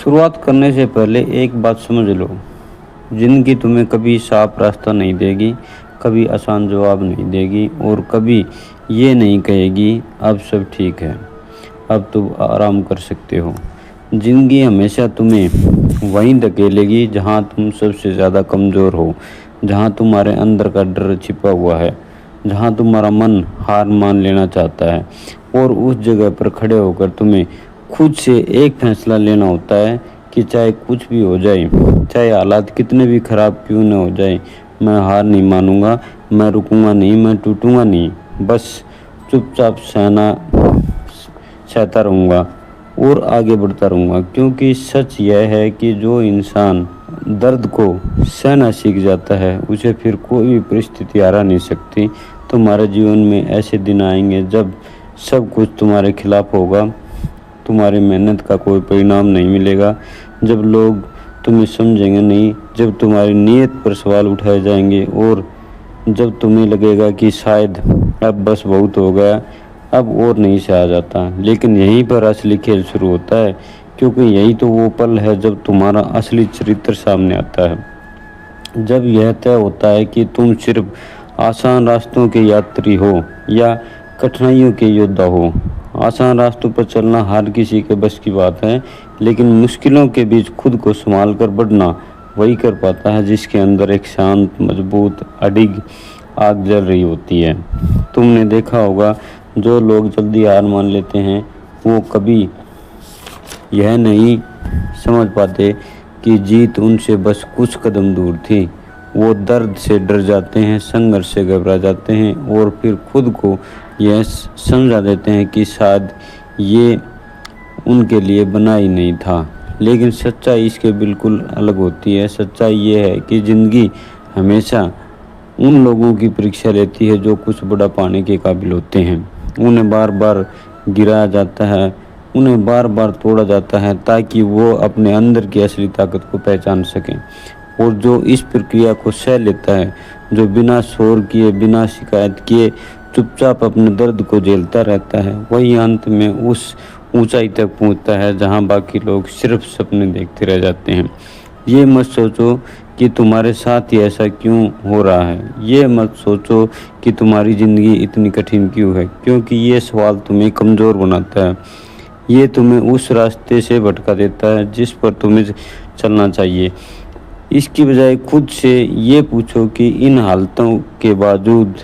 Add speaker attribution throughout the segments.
Speaker 1: शुरुआत करने से पहले एक बात समझ लो, ज़िंदगी तुम्हें कभी साफ रास्ता नहीं देगी, कभी आसान जवाब नहीं देगी और कभी ये नहीं कहेगी अब सब ठीक है, अब तुम आराम कर सकते हो। ज़िंदगी हमेशा तुम्हें वहीं धकेलेगी जहाँ तुम सबसे ज़्यादा कमज़ोर हो, जहाँ तुम्हारे अंदर का डर छिपा हुआ है, जहाँ तुम्हारा मन हार मान लेना चाहता है। और उस जगह पर खड़े होकर तुम्हें खुद से एक फैसला लेना होता है कि चाहे कुछ भी हो जाए, चाहे हालात कितने भी ख़राब क्यों न हो जाए, मैं हार नहीं मानूंगा, मैं रुकूंगा नहीं, मैं टूटूंगा नहीं, बस चुपचाप सहता रहूँगा और आगे बढ़ता रहूँगा। क्योंकि सच यह है कि जो इंसान दर्द को सहना सीख जाता है उसे फिर कोई भी परिस्थिति हरा नहीं सकती। तुम्हारे जीवन में ऐसे दिन आएंगे जब सब कुछ तुम्हारे खिलाफ होगा, तुम्हारी मेहनत का कोई परिणाम नहीं मिलेगा, जब लोग तुम्हें समझेंगे नहीं, जब तुम्हारी नीयत पर सवाल उठाए जाएंगे और जब तुम्हें लगेगा कि शायद अब बस बहुत हो गया, अब और नहीं सहा जाता। लेकिन यहीं पर असली खेल शुरू होता है, क्योंकि यही तो वो पल है जब तुम्हारा असली चरित्र सामने आता है। जब यह तय होता है कि तुम सिर्फ आसान रास्तों के यात्री हो या कठिनाइयों के योद्धा हो। आसान रास्तों पर चलना हर किसी के बस की बात है, लेकिन मुश्किलों के बीच खुद को संभाल कर बढ़ना वही कर पाता है जिसके अंदर एक शांत, मजबूत, अडिग आग जल रही होती है। तुमने देखा होगा, जो लोग जल्दी हार मान लेते हैं वो कभी यह नहीं समझ पाते कि जीत उनसे बस कुछ कदम दूर थी। वो दर्द से डर जाते हैं, संघर्ष से घबरा जाते हैं और फिर खुद को यह समझा देते हैं कि शायद ये उनके लिए बना ही नहीं था। लेकिन सच्चाई इसके बिल्कुल अलग होती है। सच्चाई ये है कि ज़िंदगी हमेशा उन लोगों की परीक्षा लेती है जो कुछ बड़ा पाने के काबिल होते हैं। उन्हें बार बार गिराया जाता है, उन्हें बार बार तोड़ा जाता है ताकि वो अपने अंदर की असली ताकत को पहचान सकें। और जो इस प्रक्रिया को सह लेता है, जो बिना शोर किए, बिना शिकायत किए चुपचाप अपने दर्द को झेलता रहता है, वही अंत में उस ऊंचाई तक पहुंचता है जहां बाकी लोग सिर्फ सपने देखते रह जाते हैं। ये मत सोचो कि तुम्हारे साथ ही ऐसा क्यों हो रहा है, ये मत सोचो कि तुम्हारी ज़िंदगी इतनी कठिन क्यों है, क्योंकि ये सवाल तुम्हें कमज़ोर बनाता है। ये तुम्हें उस रास्ते से भटका देता है जिस पर तुम्हें चलना चाहिए। इसकी बजाय खुद से ये पूछो कि इन हालतों के बावजूद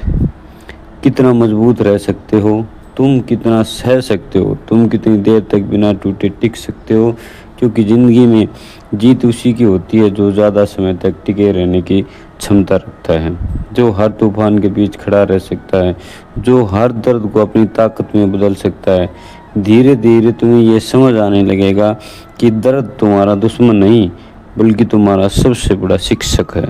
Speaker 1: कितना मजबूत रह सकते हो, तुम कितना सह सकते हो, तुम कितनी देर तक बिना टूटे टिक सकते हो। क्योंकि ज़िंदगी में जीत उसी की होती है जो ज़्यादा समय तक टिके रहने की क्षमता रखता है, जो हर तूफान के बीच खड़ा रह सकता है, जो हर दर्द को अपनी ताकत में बदल सकता है। धीरे धीरे तुम्हें ये समझ आने लगेगा कि दर्द तुम्हारा दुश्मन नहीं बल्कि तुम्हारा सबसे बड़ा शिक्षक है।